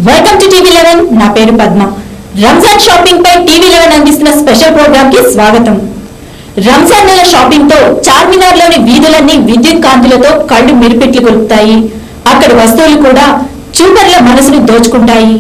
Welcome to టీవీ11 నా పేరు Padma. Ramzan shopping పై టీవీ11 అందిస్తున్న స్పెషల్ ప్రోగ్రామ్ కి స్వాగతం. రంజాన్ నెల షాపింగ్ తో చార్మినార్ లోని వీధులన్నీ విద్యుత్ కాంతులతో కళ్ళు మిరిపెట్లు కొలుపుతాయి. అక్కడ వస్తువులు కూడా చూపర్ల మనసును దోచుకుంటాయి.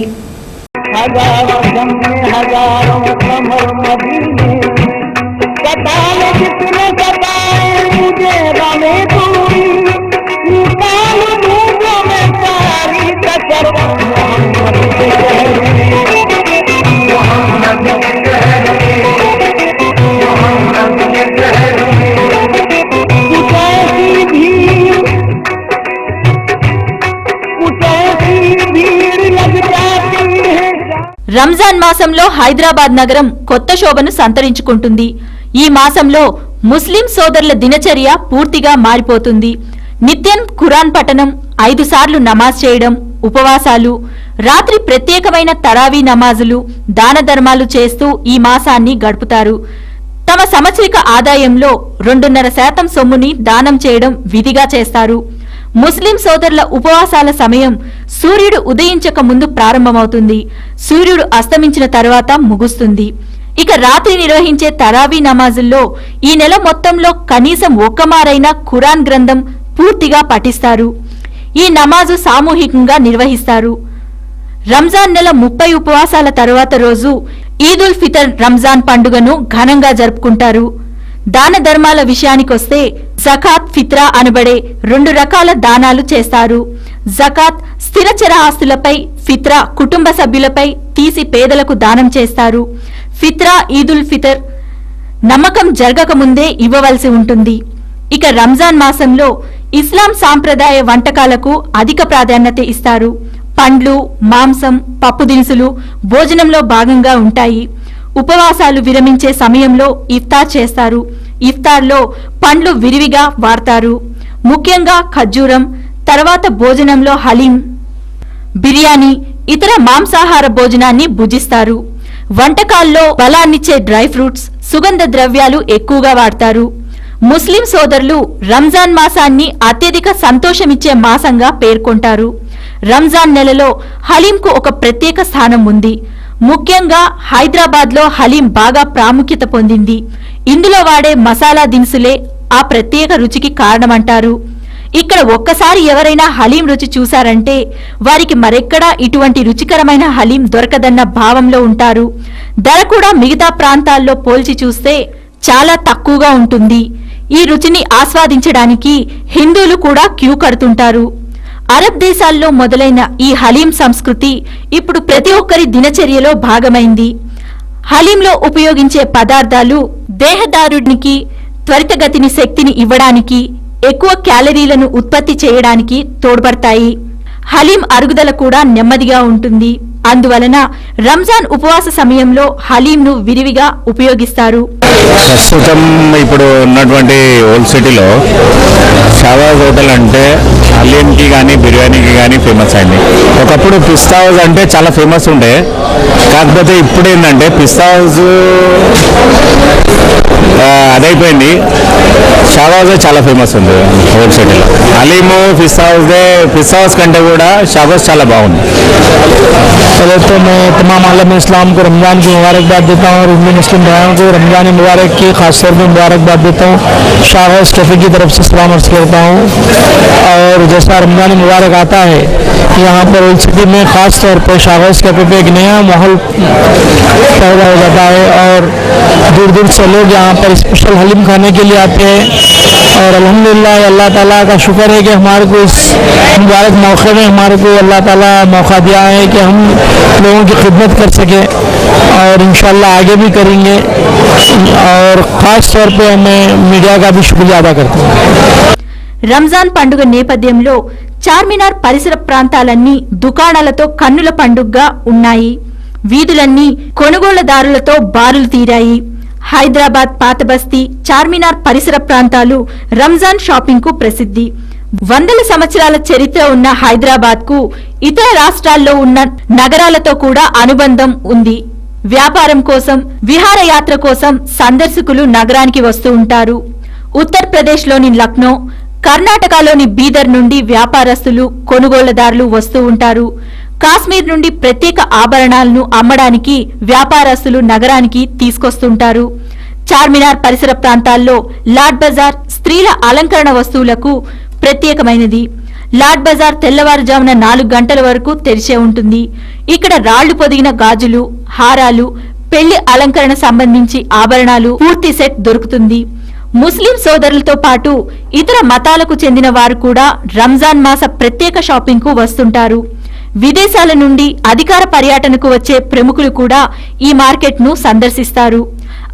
రంజాన్ మాసంలో హైదరాబాద్ నగరం కొత్త శోభను సంతరించుకుంటుంది. ఈ మాసంలో ముస్లిం సోదరుల దినచర్య పూర్తిగా మారిపోతుంది. నిత్యం ఖురాన్ పఠనం, 5 సార్లు నమాజ్ చేయడం, ఉపవాసాలు, రాత్రి ప్రత్యేకమైన తరావీ నమాజులు, దాన ధర్మాలు చేస్తూ ఈ మాసాన్ని గడుపుతారు. తమ సంవత్సరిక ఆదాయంలో 2.5% సొమ్ముని దానం చేయడం విధిగా చేస్తారు. ముస్లిం సోదరుల ఉపవాసాల సమయం సూర్యుడు ఉదయించక ముందు ప్రారంభమవుతుంది. సూర్యుడు అస్తమించిన తర్వాత ముగుస్తుంది. ఇక రాత్రి నిర్వహించే తరావీ నమాజుల్లో ఈ నెల మొత్తంలో కనీసం ఒక్కమారైనా ఖురాన్ గ్రంథం పూర్తిగా పఠిస్తారు. ఈ నమాజు సామూహికంగా నిర్వహిస్తారు. రంజాన్ నెల 30 ఉపవాసాల తర్వాత రోజు ఈద్ ఉల్ ఫితర్ రంజాన్ పండుగను ఘనంగా జరుపుకుంటారు. దాన ధర్మాల విషయానికొస్తే జకాత్, ఫిత్రా అనబడే 2 రకాల దానాలు చేస్తారు. జకాత్ స్థిరచర ఆస్తులపై, ఫిత్రా కుటుంబ సభ్యులపై తీసి పేదలకు దానం చేస్తారు. ఫిత్రా ఈద్ ఉల్ ఫితర్ నమ్మకం జరగకముందే ఇవ్వవలసి ఉంటుంది. ఇక రంజాన్ మాసంలో ఇస్లాం సాంప్రదాయ వంటకాలకు అధిక ప్రాధాన్యత ఇస్తారు. పండ్లు, మాంసం, పప్పు దినుసులు భోజనంలో భాగంగా ఉంటాయి. ఉపవాసాలు విరమించే సమయంలో ఇఫ్తార్ చేస్తారు. ఇఫ్తార్లో పండ్లు విరివిగా వాడతారు. ముఖ్యంగా ఖర్జూరం, తర్వాత భోజనంలో హలీం, బిర్యానీ, ఇతర మాంసాహార భోజనాన్ని భుజిస్తారు. వంటకాల్లో బలాన్నిచ్చే డ్రై ఫ్రూట్స్, సుగంధ ద్రవ్యాలు ఎక్కువగా వాడతారు. ముస్లిం సోదరులు రంజాన్ మాసాన్ని అత్యధిక సంతోషమిచ్చే మాసంగా పేర్కొంటారు. రంజాన్ నెలలో హలీంకు ఒక ప్రత్యేక స్థానం ఉంది. ముఖ్యంగా హైదరాబాద్ లో హలీం బాగా ప్రాముఖ్యత పొందింది. ఇందులో వాడే మసాలా దినుసులే ఆ ప్రత్యేక రుచికి కారణమంటారు. ఇక్కడ ఒక్కసారి ఎవరైనా హలీం రుచి చూశారంటే వారికి మరెక్కడా ఇటువంటి రుచికరమైన హలీం దొరకదన్న భావంలో ఉంటారు. ధర కూడా మిగతా ప్రాంతాల్లో పోల్చి చూస్తే చాలా తక్కువగా ఉంటుంది. ఈ రుచిని ఆస్వాదించడానికి హిందువులు కూడా క్యూ కడుతుంటారు. అరబ్ దేశాల్లో మొదలైన ఈ హలీం సంస్కృతి ఇప్పుడు ప్రతి ఒక్కరి దినచర్యలో భాగమైంది. హలీంలో ఉపయోగించే పదార్థాలు దేహదారుడికి త్వరితగతిని శక్తిని ఇవ్వడానికి, ఎక్కువ క్యాలరీలను ఉత్పత్తి చేయడానికి తోడ్పడతాయి. హలీం అరుగుదల కూడా నెమ్మదిగా ఉంటుంది. అందువలన రంజాన్ ఉపవాస సమయంలో హలీంను విరివిగా ఉపయోగిస్తారు. ప్రస్తుతం ఇప్పుడు ఉన్నటువంటి ఓల్డ్ సిటీలో షాబాజ్ హోటల్ అంటే హలీంకి కానీ బిర్యానీకి కానీ ఫేమస్ అయింది. ఒకప్పుడు పిస్తా హౌస్ అంటే చాలా ఫేమస్ ఉండే, కాకపోతే ఇప్పుడు ఏంటంటే పిస్తా హౌస్ అదైపోయింది. షాబాజ్ చాలా ఫేమస్ ఉంది ఓల్డ్ సిటీలో. హలీము పిస్తా హౌస్ కంటే కూడా షాబాజ్ చాలా బాగుంది. पहले तो मैं तमाम आलम इस्लाम को रमज़ान की मुबारकबाद देता हूँ और उनमें मुस्लिम भाइयों को रमज़ान मुबारक की ख़ास तौर पर मुबारकबाद देता हूँ. शाहबाज कैफ़े की तरफ से सलाम अर्ज़ करता हूँ. और जैसा रमज़ान मुबारक आता है यहाँ पर ओल्ड सिटी में ख़ास तौर पर शाहबाज कैफ़े पे एक नया माहौल पैदा हो जाता है और दूर दूर से लोग यहाँ पर स्पेशल हलीम खाने के लिए आते हैं. और अल्हम्दुलिल्लाह अल्लाह ताला का शुक्र है कि हमारे को इस मुबारक मौके में हमारे को अल्लाह ताला मौका दिया है कि हम लोगों की खिदमत कर सके और इंशाल्लाह आगे भी करेंगे. और ख़ास तौर पे मैं मीडिया का भी शुक्रिया अदा करता हूँ. రంజాన్ పండుగ నేపథ్యంలో చార్మినార్ పరిసర ప్రాంతాలన్నీ దుకాణాలతో కన్నుల పండుగగా ఉన్నాయి. వీధులన్నీ కొనుగోళ్లదారులతో బారులు తీరాయి. హైదరాబాద్ పాతబస్తీ, చార్మినార్ పరిసర ప్రాంతాలు రంజాన్ షాపింగ్ కు ప్రసిద్ధి. 100 సంవత్సరాల చరిత్ర ఉన్న హైదరాబాద్ కు ఇతర రాష్ట్రాల్లో ఉన్న నగరాలతో కూడా అనుబంధం ఉంది. వ్యాపారం కోసం, విహారయాత్ర కోసం సందర్శకులు నగరానికి వస్తూ ఉంటారు. ఉత్తరప్రదేశ్లోని లక్నో, కర్ణాటకలోని బీదర్ నుండి వ్యాపారస్తులు, కొనుగోళ్లదారులు వస్తూ ఉంటారు. కాశ్మీర్ నుండి ప్రత్యేక ఆభరణాలను అమ్మడానికి వ్యాపారస్తులు నగరానికి తీసుకొస్తుంటారు. చార్మినార్ పరిసర ప్రాంతాల్లో లాడ్ బజార్ స్త్రీల అలంకరణ వస్తువులకు ప్రత్యేకమైనది. లాడ్ బజార్ తెల్లవారుజామున 4 గంటల వరకు తెరిచే ఉంటుంది. ఇక్కడ రాళ్లు పొదిగిన గాజులు, హారాలు, పెళ్లి అలంకరణ సంబంధించి ఆభరణాలు పూర్తి సెట్ దొరుకుతుంది. ముస్లిం సోదరులతో పాటు ఇతర మతాలకు చెందిన వారు కూడా రంజాన్ మాస ప్రత్యేక షాపింగ్ కు వస్తుంటారు. విదేశాల నుండి అధికార పర్యటనకు వచ్చే ప్రముఖులు కూడా ఈ మార్కెట్ ను సందర్శిస్తారు.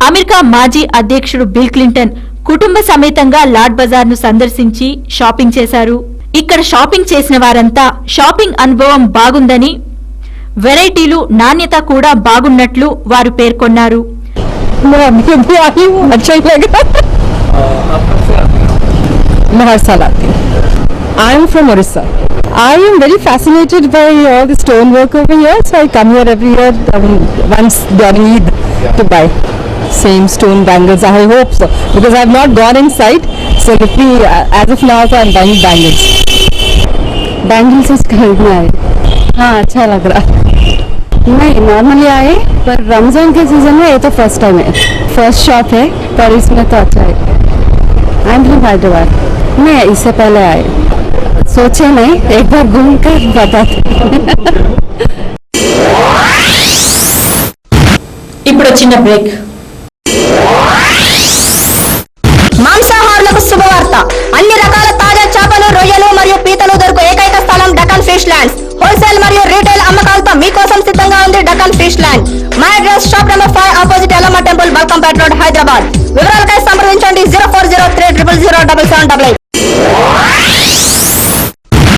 అమెరికా మాజీ అధ్యక్షుడు బిల్ క్లింటన్ కుటుంబ సమేతంగా లాడ్ బజార్ ను సందర్శించి షాపింగ్ చేశారు. ఇక్కడ షాపింగ్ చేసిన వారంతా షాపింగ్ అనుభవం బాగుందని, వెరైటీలు, నాణ్యత కూడా బాగున్నట్లు వారు పేర్కొన్నారు. मैं हर साल आती हूँ. I am from Orissa. I am very fascinated by all the stone work over here, so I come here every year once during Eid to buy same stone bangles. I hope so because I have not gone inside. So let me, as of now, so I am buying bangles. Bangles is खरीदना है. हाँ अच्छा लग रहा है. नहीं normally आए पर रमजान के सीजन में ये तो फर्स्ट टाइम है. फर्स्ट शॉप है पर इसमें तो अच्छा है. I am from Hyderabad. मैं इससे पहले आए, सोचे नहीं, एक बार घूम कर बताते. ఇప్పుడు చిన్న బ్రేక్. మాంసాహారులకు శుభవార్త. అన్ని రకాల తాజా చేపలు, రొయ్యలు మరియు పీతలు దొరుకు ఏకైక స్థలం డకన్ ఫిష్ ల్యాండ్స్. హోల్సేల్ మరియు రీటైల్ అమ్మకాలతో మీకోసం సిద్ధంగా ఉంది డకన్ ఫిష్ ల్యాండ్. మా address shop number 5 opposite Yellamma temple, Balkampet road, Hyderabad. వివరాలకై సంప్రదించండి 0403000088.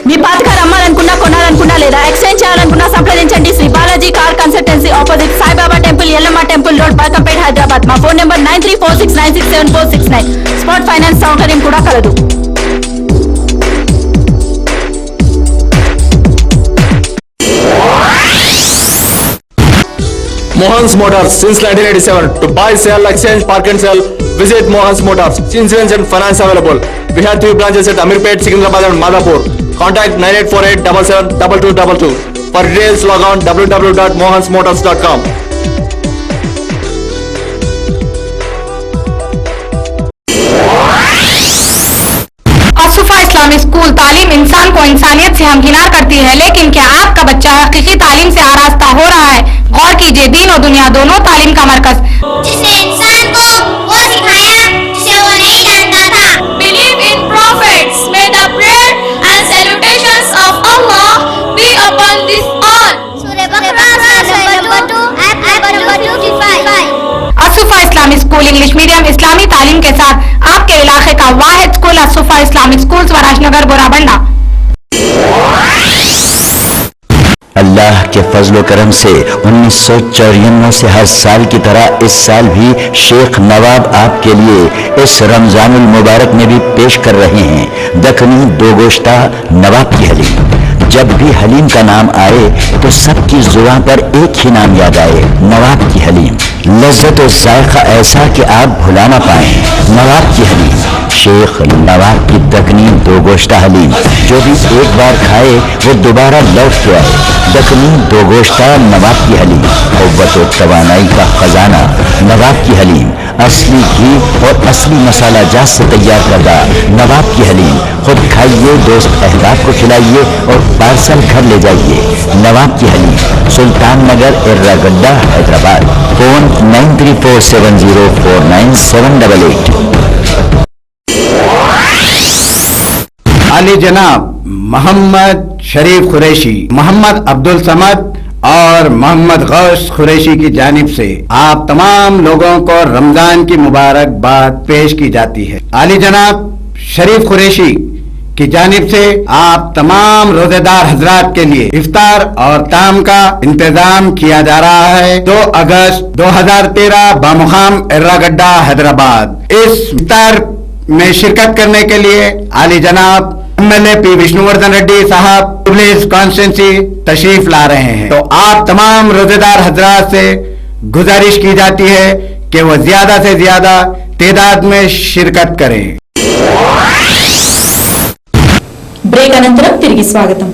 మీ పాత కార్ అమ్మాలనుకున్నా, కొనాలనుకున్నా లేదా ఎక్స్చేంజ్ చేయాలనుకున్నా సంప్రదించండి Shri Balaji Car Consultancy, opposite Saibaba Temple, Yellamma Temple Road, Balkampet, Hyderabad. మా ఫోన్ నెంబర్ 9346967469. స్పాట్ ఫైనాన్స్ సౌకర్యం కూడా కలదు. Mohan's Motors since 1987. To buy, sell, exchange, park and sell, visit Mohan's Motors. Insurance and finance available. We have 3 branches at Amirpet, Secunderabad and Madhapur. Contact 9848772222. For details log on www.mohansmotors.com. Asufa Islamic school तालीम इंसान को इंसानियत से हमकिनार करती है, लेकिन क्या आपका बच्चा हकीकी तालीम से आरास्ता हो रहा है? गौर कीजिए, दीन और दुनिया दोनों तालीम का मरकज, जिसने इंसान को वो सिखाया जिसे वो नहीं जानता था. Believe in prophets. May the prayer and salutations of Allah be upon this all. सूरह Baqarah number 2 ayat number 255. Asufa Islamic school English medium इस्लामी तालीम के साथ आपके इलाके का वाहिद school Asufa Islamic school, Swarajnagar, Gorabanda. Allah के फजल करम से 1994 से हर साल की तरह इस साल भी शेख नवाब आपके लिए इस रमजानुल मुबारक में भी पेश कर रहे हैं दखनी दो गोश्ता नवाब की हलीम. जब भी हलीम का नाम आए तो सबकी जुबान पर एक ही नाम याद आए, नवाब की हलीम. लज्जत और जायका ऐसा कि आप भुला ना पाए. नवाब की हलीम, शेख नवाब की दखनी दो गोश्ता हलीम. जो भी एक बार खाए वो दोबारा लौट के आए. दखनी दो गोश्ता नवाब की हलीम, क़ुव्वत और तवानाई का खजाना. नवाब की हलीम असली घी और असली मसाला जात से तैयार करदा. नवाब की हलीम खुद खाइए, दोस्त अहबाब को खिलाइए और पार्सल घर ले जाइए. नवाब की हलीम, सुल्तान नगर, एर्रागड्डा, हैदराबाद. फोन 9347049788. आली जनाब मोहम्मद शरीफ कुरैशी, मोहम्मद अब्दुल समद और मोहम्मद गौस कुरैशी की जानिब से आप तमाम लोगों को रमजान की मुबारकबाद पेश की जाती है. आली जनाब शरीफ कुरैशी की जानिब से आप तमाम रोजेदार हजरात के लिए इफ्तार और ताम का इंतजाम किया जा रहा है. 2 अगस्त 2013 बामुकाम एर्रागड्डा, हैदराबाद. इस इफ्तार में शिरकत करने के लिए आली जनाब MLA P विष्णुवर्धन रेड्डी साहब पुलिस कॉन्स्टिट्यूंसी तशरीफ ला रहे हैं. तो आप तमाम रोजेदार हजरात से गुजारिश की जाती है कि वो ज्यादा से ज्यादा तादाद में शिरकत करें. బ్రేక్ అనంతరం తిరిగి స్వాగతం.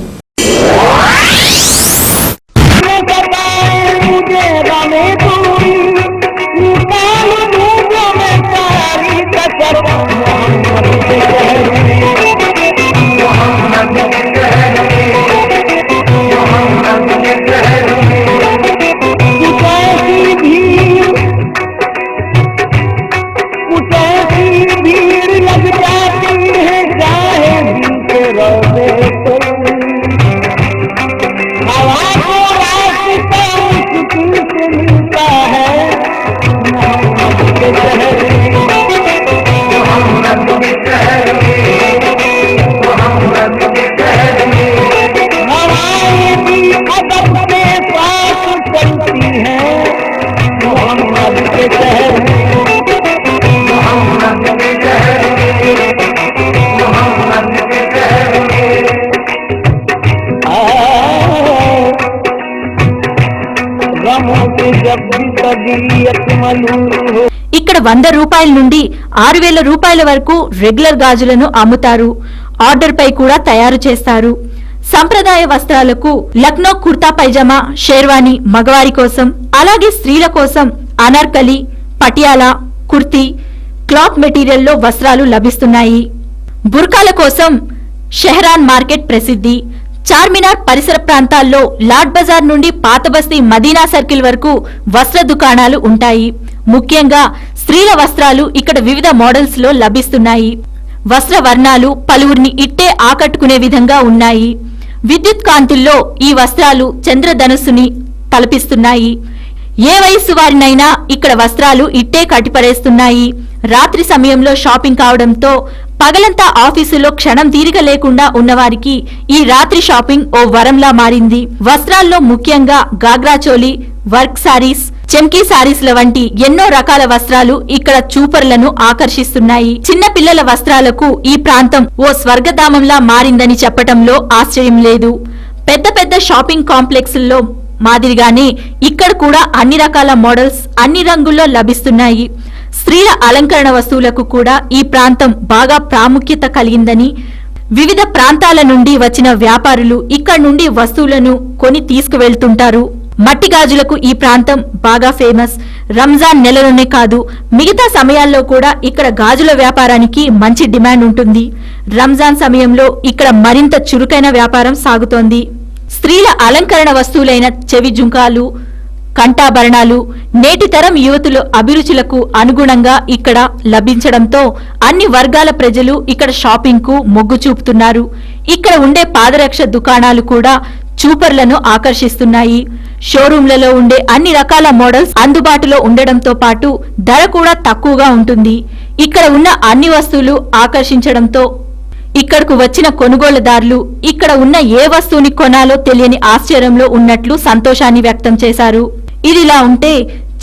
ఇక్కడ 100 రూపాయల నుండి 6,000 రూపాయల వరకు రెగ్యులర్ గాజులను అమ్ముతారు. ఆర్డర్ పై కూడా తయారు చేస్తారు. సంప్రదాయ వస్త్రాలకు లక్నో కుర్తా పైజామా, షేర్వాణి మగవారి కోసం, అలాగే స్త్రీల కోసం అనార్కలి, పటియాలా, కుర్తీ, క్లాత్ మెటీరియల్లో వస్త్రాలు లభిస్తున్నాయి. బుర్కాల కోసం షెహరాన్ మార్కెట్ ప్రసిద్ధి. చార్మినార్ పరిసర ప్రాంతాల్లో లాడ్ బజార్ నుండి పాతబస్తీ మదీనా సర్కిల్ వరకు వస్త్ర దుకాణాలు ఉంటాయి. ముఖ్యంగా స్త్రీల వస్త్రాలు ఇక్కడ వివిధ మోడల్స్ లో లభిస్తున్నాయి. వస్త్ర వర్ణాలు పలువురిని ఇట్టే ఆకట్టుకునే విధంగా ఉన్నాయి. విద్యుత్ కాంతుల్లో ఈ వస్త్రాలు చంద్రధనుస్సుని తలపిస్తున్నాయి. ఏ వయస్సు వారినైనా ఇక్కడ వస్త్రాలు ఇట్టే కట్టిపడేస్తున్నాయి. రాత్రి సమయంలో షాపింగ్ కావడంతో పగలంతా ఆఫీసులో క్షణం తీరిక లేకుండా ఉన్నవారికి ఈ రాత్రి షాపింగ్ ఓ వరంలా మారింది. వస్త్రాల్లో ముఖ్యంగా గాగ్రా చోలీ, వర్క్ సారీస్, చెమ్కీ సారీస్ల వంటి ఎన్నో రకాల వస్త్రాలు ఇక్కడ చూపర్లను ఆకర్షిస్తున్నాయి. చిన్న పిల్లల వస్త్రాలకు ఈ ప్రాంతం ఓ స్వర్గధామంలా మారిందని చెప్పటంలో ఆశ్చర్యం లేదు. పెద్ద పెద్ద షాపింగ్ కాంప్లెక్స్ల్లో మాదిరిగానే ఇక్కడ కూడా అన్ని రకాల మోడల్స్ అన్ని రంగుల్లో లభిస్తున్నాయి. స్త్రీల అలంకరణ వస్తువులకు కూడా ఈ ప్రాంతం బాగా ప్రాముఖ్యత కలిగిందని, వివిధ ప్రాంతాల నుండి వచ్చిన వ్యాపారులు ఇక్కడ నుండి వస్తువులను కొని తీసుకువెళ్తుంటారు. మట్టి గాజులకు ఈ ప్రాంతం బాగా ఫేమస్. రంజాన్ నెలలోనే కాదు, మిగతా సమయాల్లో కూడా ఇక్కడ గాజుల వ్యాపారానికి మంచి డిమాండ్ ఉంటుంది. రంజాన్ సమయంలో ఇక్కడ మరింత చురుకైన వ్యాపారం సాగుతోంది. స్త్రీల అలంకరణ వస్తువులైన చెవి జుంకాలు, కంఠాభరణాలు నేటి తరం యువతుల అభిరుచులకు అనుగుణంగా ఇక్కడ లభించడంతో అన్ని వర్గాల ప్రజలు ఇక్కడ షాపింగ్ కు మొగ్గు చూపుతున్నారు. ఇక్కడ ఉండే పాదరక్ష దుకాణాలు కూడా చూపర్లను ఆకర్షిస్తున్నాయి. షోరూంలలో ఉండే అన్ని రకాల మోడల్స్ అందుబాటులో ఉండడంతో పాటు ధర కూడా తక్కువగా ఉంటుంది. ఇక్కడ ఉన్న అన్ని వస్తువులు ఆకర్షించడంతో ఇక్కడకు వచ్చిన కొనుగోలుదారులు ఇక్కడ ఉన్న ఏ వస్తువుని కొనాలో తెలియని ఆశ్చర్యంలో ఉన్నట్లు సంతోషాన్ని వ్యక్తం చేశారు. ఇదిలా ఉంటే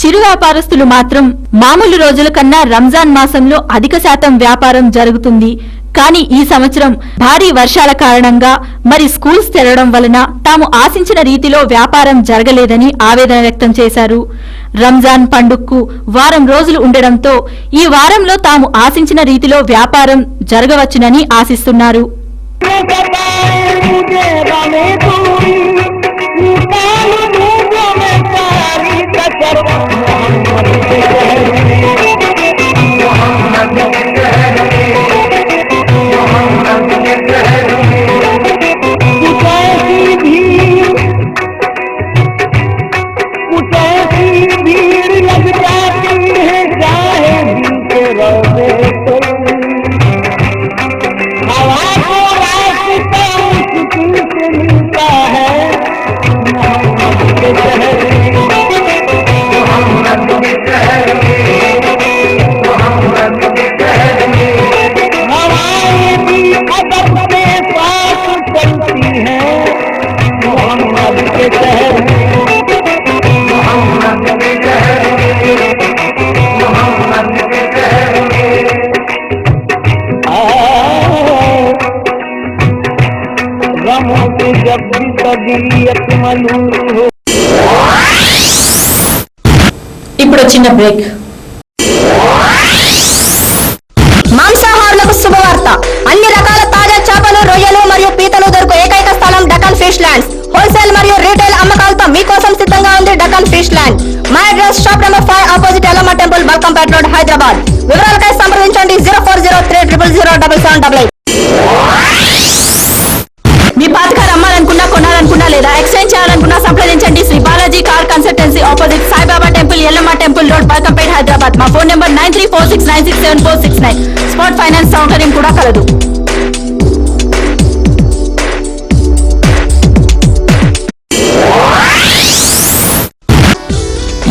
చిరు వ్యాపారస్తులు మాత్రం మామూలు రోజుల కన్నా రంజాన్ మాసంలో అధిక శాతం వ్యాపారం జరుగుతుంది. కానీ ఈ సంవత్సరం భారీ వర్షాల కారణంగా మరి స్కూల్స్ తెరవడం వలన తాము ఆశించిన రీతిలో వ్యాపారం జరగలేదని ఆవేదన వ్యక్తం చేశారు. రంజాన్ పండుగకు వారం రోజులు ఉండడంతో ఈ వారంలో తాము ఆశించిన రీతిలో వ్యాపారం జరగవచ్చునని ఆశిస్తున్నారు. ఇప్పుడు చిన్న బ్రేక్. మాంసాహారులకు శుభవార్త. అన్ని రకాల తాజా చేపలు, రొయ్యలు మరియు పీతలు దొరుకు ఏకైక స్థలం డకన్ ఫిష్ ల్యాండ్స్. హోల్సేల్ మరియు రీటైల్ అమ్మకాలతో మీకోసం సిద్ధంగా ఉంది డకన్ ఫిష్ ల్యాండ్. మా address shop number 5 opposite Yellamma temple, Balkampet road, Hyderabad. వివరాలకై సంప్రదించండి 0403000088. మీ పాత కార్ అమ్మాలనుకున్నా, కొనాలనుకున్నా లేదా ఎక్స్చేంజ్ చేయాలనుకున్నా సంప్రదించండి Shri Balaji Car Consultancy, opposite Saibaba Temple, Yellamma Temple Road, Balkampet, Hyderabad. మా ఫోన్ నెంబర్ 9346967469. స్పాట్ ఫైనాన్స్ సౌకర్యం కూడా కలదు.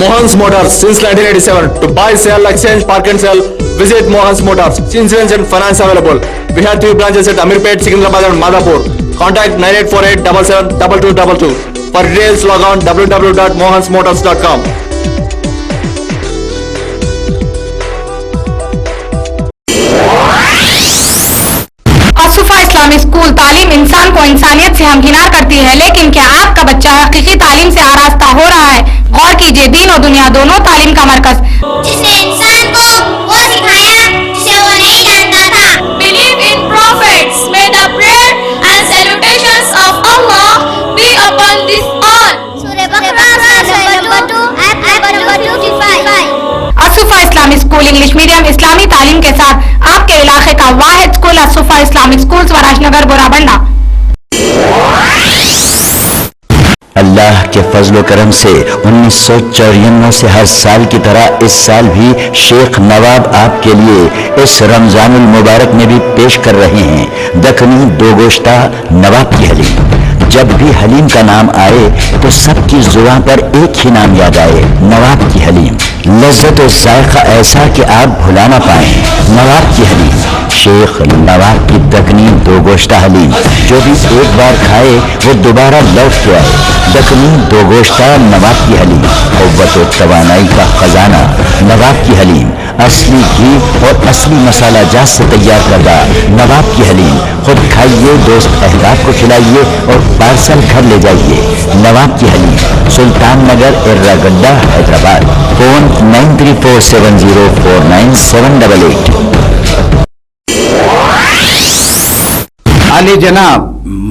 Mohan's Motors since 1987. To buy, sell, exchange, park and sell, visit Mohan's Motors. Insurance and finance available. We have 3 branches at Amirpet, Secunderabad and Madhapur. Contact 9848772222. For details, log on www.mohansmotors.com. Asufa Islamic school तालीम इंसान को इंसानियत से हमकिनार करती है, लेकिन क्या आपका बच्चा हकीकी तालीम से आरास्ता हो रहा है? गौर कीजिए, दीन और दुनिया दोनों तालीम का मरकज। जिसने इंसान को वो सिखाया जिसे वो नहीं जानता था। Believe in prophets. May the prayer and salutations of Allah be upon this all. सूरह बकरा नंबर 2 आयत number 255। Asufa Islamic school English medium इस्लामी तालीम के साथ आपके इलाके का वाहिद school Asufa Islamic school Swarajnagar Borabanda. Allah के फजलो करम से 1994 से हर साल की तरह इस साल भी शेख नवाब आपके लिए इस रमजानुल मुबारक में भी पेश कर रहे हैं दखनी दो गोश्ता नवाब की हलीम। जब भी हलीम का नाम आए तो सबकी जुबान पर एक ही नाम याद आए, नवाब की हलीम। लज्जत और जायका ऐसा कि आप भुला ना पाए। नवाब की हलीम, शेख नवाब की दखनी दो गोश्ता हलीम, जो भी एक बार खाए वो दोबारा लौट के आए। दखनी दो गोश्ता नवाब की हलीम, क़ुव्वत और तवानाई का खजाना नवाब की हलीम, असली घी और असली मसाला जात से तैयार करदा नवाब की हलीम। खुद खाइए, दोस्त अहबाब को खिलाइए और पार्सल घर ले जाइए। नवाब की हलीम, सुल्तान नगर एर्रागड्डा हैदराबाद। फोन 9347049788। आली जनाब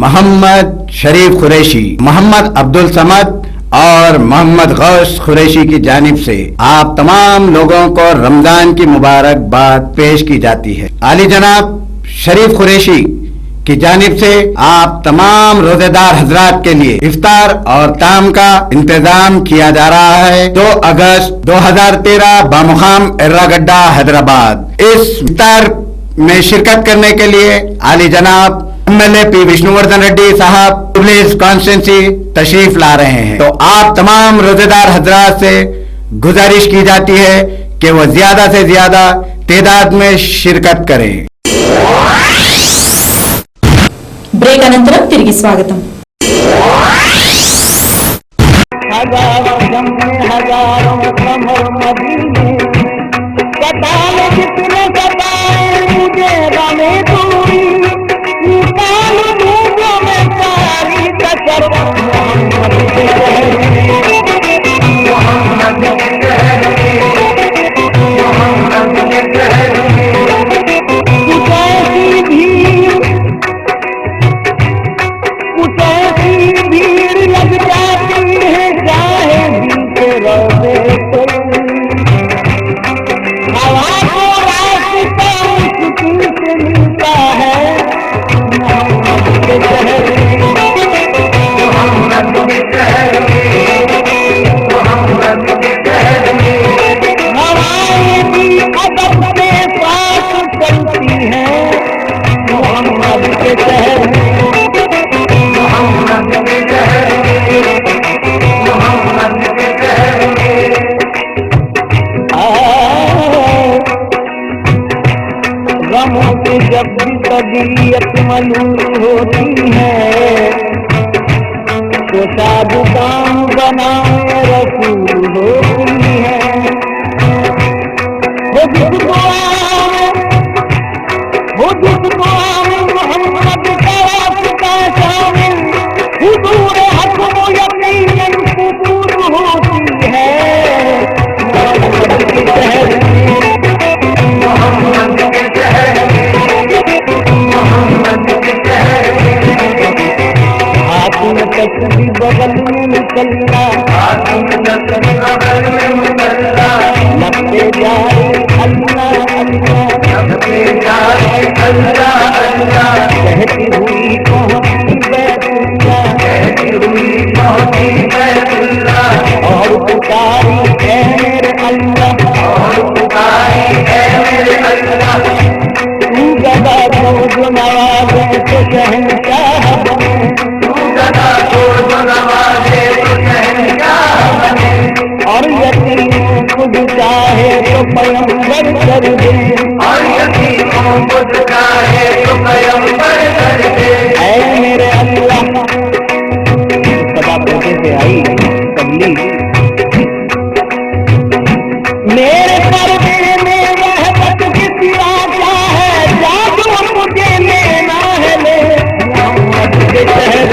मोहम्मद शरीफ कुरैशी, मोहम्मद अब्दुल समद और मोहम्मद गौस कुरैशी की जानिब से आप तमाम लोगों को रमजान की मुबारकबाद पेश की जाती है। आली जनाब शरीफ कुरैशी की जानिब से आप तमाम रोजेदार हजरात के लिए इफ्तार और ताम का इंतजाम किया जा रहा है। 2 अगस्त 2013 बामुकाम एर्रागड्डा हैदराबाद। इस इफ्तार में शिरकत करने के लिए आली जनाब MLA P विष्णुवर्धन रेड्डी साहब पुलिस कॉन्स्टिट्यूंसी तशरीफ ला रहे हैं। तो आप तमाम रोजेदार हजरात से गुजारिश की जाती है कि वो ज्यादा से ज्यादा तादाद में शिरकत करें। బ్రేక్ అనంతరం తిరిగి స్వాగతం। जब भी तबीयत मलूल होती है तो साधु काम बनाए रसूल होती है। वो जिस दुआ में मोहम्मद का वास्ता शामिल हुजूर हक वो यकीनन कबूल होती है। तस्वीर बगल में निकलना लगते जाए अल्लाह कहती हुई पहुंची बैतुल्लाह और पुकारी है मेरे अल्लाह तू गदा को जो नवाजे तो शहंशाह और यकीनों खुद चाहे तो पैगंबर कर दे ऐ मेरे अल्लाह सदा पौधे से आई कबली मेरे पर्दे में रहमत की सिवा क्या है जादू मुझे लेना है ले मोहम्मद के शहर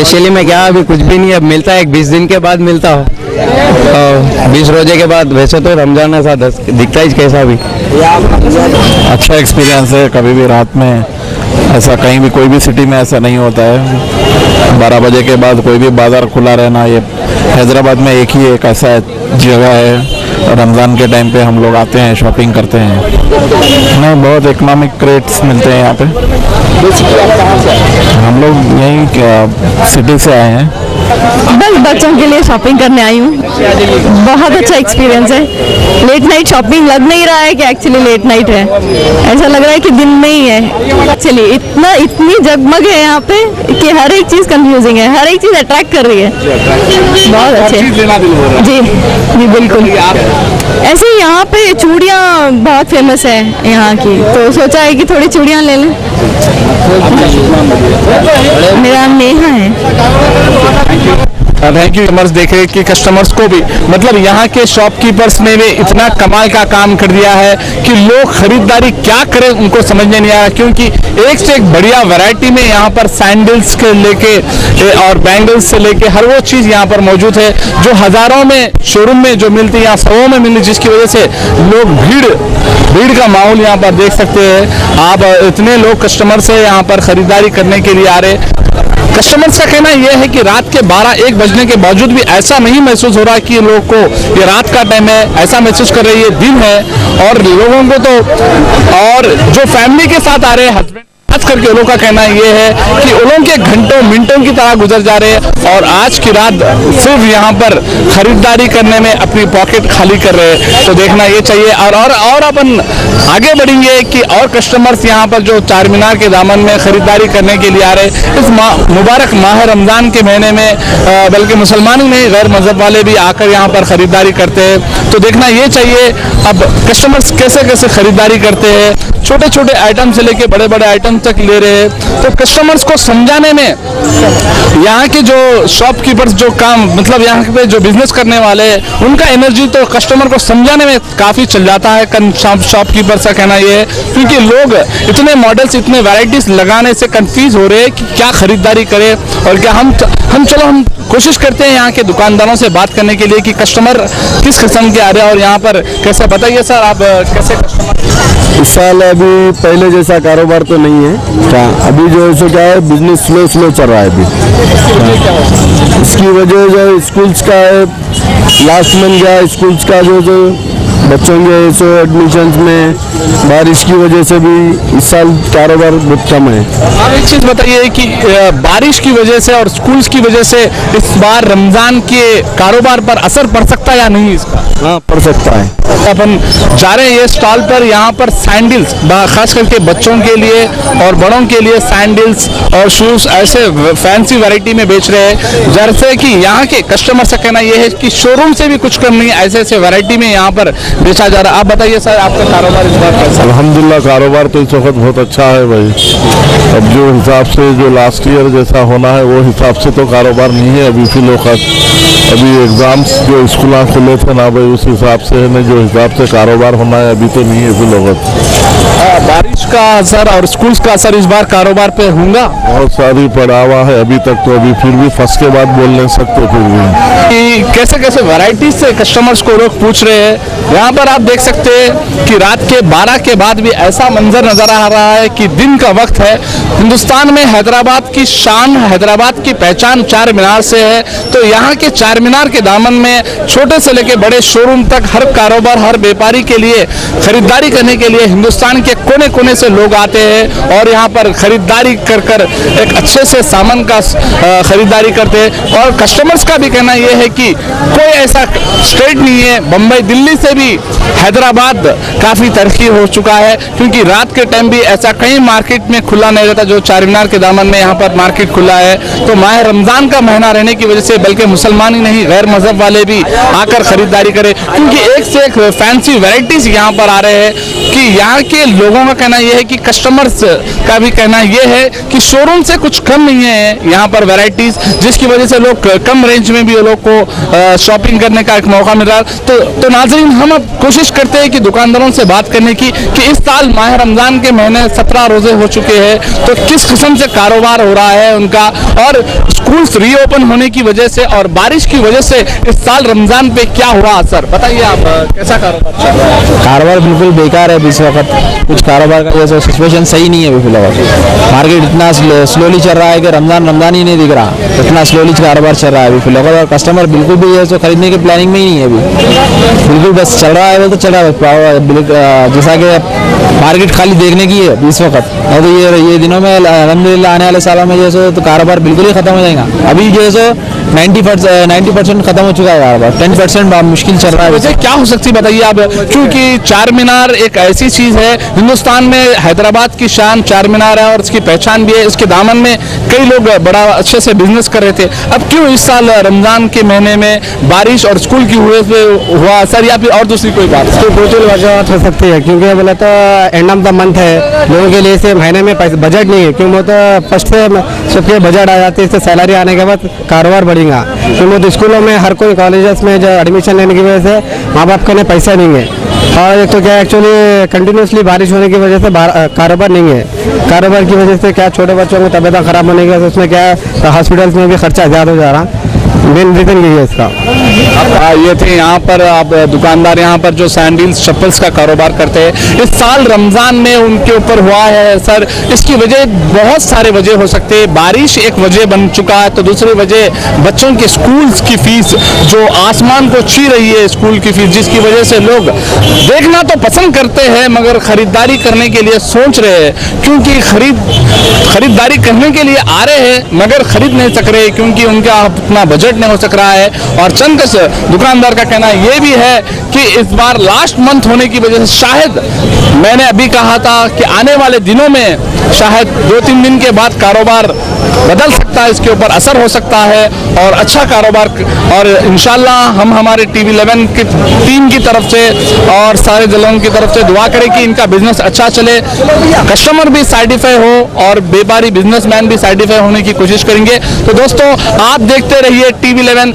स्पेशली मैं क्या अभी कुछ भी नहीं, अब मिलता है 20 दिन के बाद मिलता हो, 20 रोजे के बाद। वैसे तो रमजान ऐसा दिखता ही कैसा भी अच्छा एक्सपीरियंस है। कभी भी रात में ऐसा कहीं भी कोई भी सिटी में ऐसा नहीं होता है। 12 बजे के बाद कोई भी बाजार खुला रहना, ये हैदराबाद में एक ही एक ऐसा जगह है। रमज़ान के टाइम पे हम लोग आते हैं, शॉपिंग करते हैं। नहीं, बहुत इकोनॉमिक रेट्स मिलते हैं यहाँ पे। हम लोग यहीं सिटी से आए हैं। बस बच्चों के लिए शॉपिंग करने आई हूँ। बहुत अच्छा एक्सपीरियंस है। लेट नाइट शॉपिंग लग नहीं रहा है कि एक्चुअली लेट नाइट है, ऐसा लग रहा है कि दिन में ही है। एक्चुअली इतनी जगमग है यहाँ पे कि हर एक चीज़ कंफ्यूजिंग है, हर एक चीज़ अट्रैक्ट कर रही है। बहुत अच्छे जी जी बिल्कुल। ऐसे ही यहाँ पे चूड़ियाँ बहुत फेमस है यहाँ की, तो सोचा है कि थोड़ी चूड़ियाँ ले लें। मेरा नाम नेहा है। Thank you. कस्टमर्स देखे कि कस्टमर्स को भी मतलब यहाँ के शॉपकीपर्स ने भी इतना कमाल का काम कर दिया है कि लोग खरीदारी क्या करें उनको समझ नहीं आया, क्योंकि एक से एक बढ़िया वैरायटी में यहाँ पर सैंडल्स के लेके और बैंगल्स से लेके हर वो चीज़ यहाँ पर मौजूद है जो हज़ारों में शोरूम में जो मिलती है यहाँ 100 में मिलती, जिसकी वजह से लोग भीड़ का माहौल यहाँ पर देख सकते हैं आप। इतने लोग कस्टमर्स है यहाँ पर खरीदारी करने के लिए आ रहे। कस्टमर्स का कहना यह है कि रात के 12-1 बजने के बावजूद भी ऐसा नहीं महसूस हो रहा कि लोगों को ये रात का टाइम है, ऐसा महसूस कर रहे हैं ये दिन है। और लोगों को तो और जो फैमिली के साथ आ रहे हैं हस्बैंड, आज करके लोगों का कहना ये है कि उन के घंटों मिनटों की तरह गुजर जा रहे हैं और आज की रात सिर्फ यहाँ पर खरीदारी करने में अपनी पॉकेट खाली कर रहे हैं। तो देखना ये चाहिए और अपन आगे बढ़ेंगे कि और कस्टमर्स यहाँ पर जो चार मीनार के दामन में खरीदारी करने के लिए आ रहे हैं इस मुबारक माह रमज़ान के महीने में, बल्कि मुसलमान ही नहीं गैर मज़हब वाले भी आकर यहाँ पर खरीदारी करते हैं। तो देखना ये चाहिए अब कस्टमर्स कैसे कैसे खरीदारी करते हैं, छोटे छोटे आइटम से लेके बड़े बड़े आइटम तक ले रहे हैं। तो कस्टमर्स को समझाने में यहाँ के जो शॉपकीपर्स जो काम मतलब यहाँ पे जो बिजनेस करने वाले हैं उनका एनर्जी तो कस्टमर को समझाने में काफ़ी चल जाता है। शॉपकीपर्स का कहना ये है क्योंकि लोग इतने मॉडल्स इतने वैरायटीज लगाने से कंफ्यूज हो रहे हैं कि क्या खरीदारी करें और क्या हम कोशिश करते हैं यहाँ के दुकानदारों से बात करने के लिए कि कस्टमर किस किस्म के आ रहे हैं और यहाँ पर कैसे। बताइए सर आप कैसे कस्टमर इस साल अभी पहले जैसा कारोबार तो नहीं है क्या, अभी जो है सो क्या है बिजनेस स्लो चल रहा है अभी। इसकी वजह जो स्कूल्स का है, लास्ट मंथ गया स्कूल्स का जो बच्चों के सो एडमिशन्स में बारिश की वजह से भी इस साल कारोबार बहुत कम है। आप एक चीज़ बताइए कि बारिश की वजह से और स्कूल्स की वजह से इस बार रमज़ान के कारोबार पर असर पड़ सकता है या नहीं इसका? हाँ पड़ सकता है। अपन जा रहे हैं ये स्टॉल पर, यहाँ पर सैंडल्स खास करके बच्चों के लिए और बड़ों के लिए सैंडल्स और शूज़ ऐसे फैंसी वैरायटी में बेच रहे हैं, जैसे कि यहाँ के कस्टमर से कहना यह है कि शोरूम से भी कुछ कम नहीं है, ऐसे ऐसे वैरायटी में यहाँ पर बेचा जा रहा है। आप बताइए सर आपका कारोबार इस बार कैसा? अल्हम्दुलिल्लाह कारोबार तो इस वक्त बहुत अच्छा है भाई। अब जो हिसाब से जो लास्ट ईयर जैसा होना है वो हिसाब से तो कारोबार नहीं है अभी फिलहाल। अभी एग्जाम्स जो स्कूल खुले थे ना भाई उस हिसाब से है ना, जो हिसाब से कारोबार होना है अभी तो नहीं है फिलहाल। बारिश का असर और स्कूल्स का असर इस बार कारोबार पे होगा? बहुत सारी पड़ा हुआ है अभी तक तो, अभी फिर भी फर्स्ट के बाद बोल नहीं सकते फिर भी। कैसे कैसे वैरायटीज से कस्टमर्स को लोग पूछ रहे हैं। यहाँ पर आप देख सकते हैं कि रात के 12 के बाद भी ऐसा मंजर नजर आ रहा है कि दिन का वक्त है। हिंदुस्तान में हैदराबाद की शान, हैदराबाद की पहचान चार मीनार से है। तो यहाँ के चार मीनार के दामन में छोटे से लेके बड़े शोरूम तक हर कारोबार हर व्यापारी के लिए खरीदारी करने के लिए हिंदुस्तान के कोने कोने से लोग आते हैं और यहाँ पर खरीदारी कर कर एक अच्छे से सामान का खरीदारी करते हैं। और कस्टमर्स का भी कहना यह है कि कोई ऐसा स्टेट नहीं है, बम्बई दिल्ली से भी हैदराबाद काफ़ी तरक्की हो चुका है, क्योंकि रात के टाइम भी ऐसा कहीं मार्केट में खुला नहीं रहता जो चार मीनार के दामन में यहाँ पर मार्केट खुला है। तो माह रमज़ान का महीना रहने की वजह से बल्कि मुसलमान ही नहीं गैर मजहब वाले भी आकर खरीदारी करें, क्योंकि एक से एक फैंसी वैरायटीज यहाँ पर आ रहे हैं कि यहाँ के लोगों लोगों का कहना यह है कि कस्टमर्स का भी कहना यह है कि शोरूम से कुछ कम नहीं है यहाँ पर वैरायटीज, जिसकी वजह से लोग कम रेंज में भी लोग को शॉपिंग करने का एक मौका मिल रहा है। तो नाज़रीन, हम अब कोशिश करते हैं कि दुकानदारों से बात करने की कि इस साल माह रमज़ान के महीने 17 रोजे हो चुके हैं, तो किस किस्म से कारोबार हो रहा है उनका, और स्कूल्स रीओपन होने की वजह से और बारिश की वजह से इस साल रमज़ान पे क्या हुआ असर, बताइए आप, कैसा कारोबार चल रहा है? कारोबार बिल्कुल बेकार है इस वक्त, कुछ कारोबार का जैसे सिचुएशन सही नहीं है अभी फिलहाल। मार्केट इतना स्लोली चल रहा है कि रमज़ान ही नहीं दिख रहा, इतना स्लोली कारोबार चल रहा है अभी फिलहाल, और कस्टमर बिल्कुल भी है जो खरीदने की प्लानिंग में ही नहीं है अभी, बिल्कुल बस चल रहा है वो तो चल रहा है, जैसा कि मार्केट खाली देखने की है इस वक्त। और तो ये दिनों में अल्हम्दुलिल्लाह आने वाले सालों में जैसे तो कारोबार बिल्कुल ही खत्म हो जाएगा। अभी जैसे 90% खत्म हो चुका है कारोबार, 10% मुश्किल चल रहा है। वजह क्या हो सकती है बताइए आप, क्योंकि चार मीनार एक ऐसी चीज है हिंदुस्तान में, हैदराबाद की शान चार मीनार है और इसकी पहचान भी है, इसके दामन में कई लोग बड़ा अच्छे से बिजनेस कर रहे थे। अब क्यों इस साल रमजान के महीने में बारिश और स्कूल की हुआ असर, या फिर और दूसरी कोई बात? दो तीन वजह हो सकती है, क्योंकि बोले तो एंड ऑफ द मंथ है, लोगों के लिए से महीने में बजट नहीं है, क्योंकि वो तो फर्स्ट से सबके बजट आ जाती है, इससे सैलरी आने के बाद कारोबार बढ़ेगा। क्योंकि तो स्कूलों में हर कोई कॉलेजेस में जो एडमिशन लेने की वजह से माँ बाप के लिए पैसा नहीं है, और एक तो क्या एक्चुअली कंटिन्यूसली बारिश होने की वजह से कारोबार नहीं है, कारोबार की वजह से क्या छोटे बच्चों को तबीयत खराब होने की वजह से उसमें क्या हॉस्पिटल्स में भी खर्चा ज़्यादा हो जा रहा, मेन रीजन यही है इसका। ये थे यहाँ पर आप दुकानदार, यहाँ पर जो सैंडल्स चप्पल्स का कारोबार करते हैं, इस साल रमजान में उनके ऊपर हुआ है सर, इसकी वजह बहुत सारे वजह हो सकते हैं। बारिश एक वजह बन चुका है, तो दूसरी वजह बच्चों के स्कूल्स की फीस जो आसमान को ची रही है, स्कूल की फीस, जिसकी वजह से लोग देखना तो पसंद करते हैं मगर खरीदारी करने के लिए सोच रहे हैं, क्योंकि खरीदारी करने के लिए आ रहे हैं मगर खरीद नहीं सक रहे क्योंकि उनका अपना बजट नहीं हो सक रहा है। और चंद दुकानदार का कहना यह भी है कि इस बार लास्ट मंथ होने की वजह से शायद, मैंने अभी कहा था कि आने वाले दिनों में शायद 2-3 दिन के बाद कारोबार बदल सकता है, इसके ऊपर असर हो सकता है और अच्छा कारोबार, और इंशाल्लाह हम हमारे TV11 की टीम की तरफ से और सारे लोगों की तरफ से दुआ करें कि इनका बिजनेस अच्छा चले, कस्टमर भी सैटिस्फाई हो और व्यापारी बिजनेसमैन भी सैटिस्फाई होने की कोशिश करेंगे। तो दोस्तों, आप देखते रहिए TV11।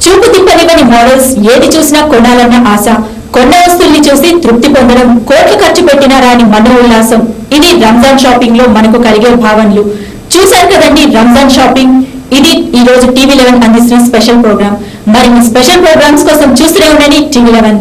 చూపు తిప్పనివని మోడల్స్ ఏది చూసినా కొనాలన్న ఆశ, కొన్న వస్తువుల్ని చూసి తృప్తి పొందడం, కోట్లు ఖర్చు పెట్టినా రాని మనో ఉల్లాసం, ఇది రంజాన్ షాపింగ్ లో మనకు కలిగే భావనలు. చూశారు కదండి రంజాన్ షాపింగ్. ఇది ఈ రోజు TV11 అందిస్తున్న స్పెషల్ ప్రోగ్రామ్. మరిన్ని స్పెషల్ ప్రోగ్రామ్స్ కోసం చూస్తూనే ఉండండి TV11.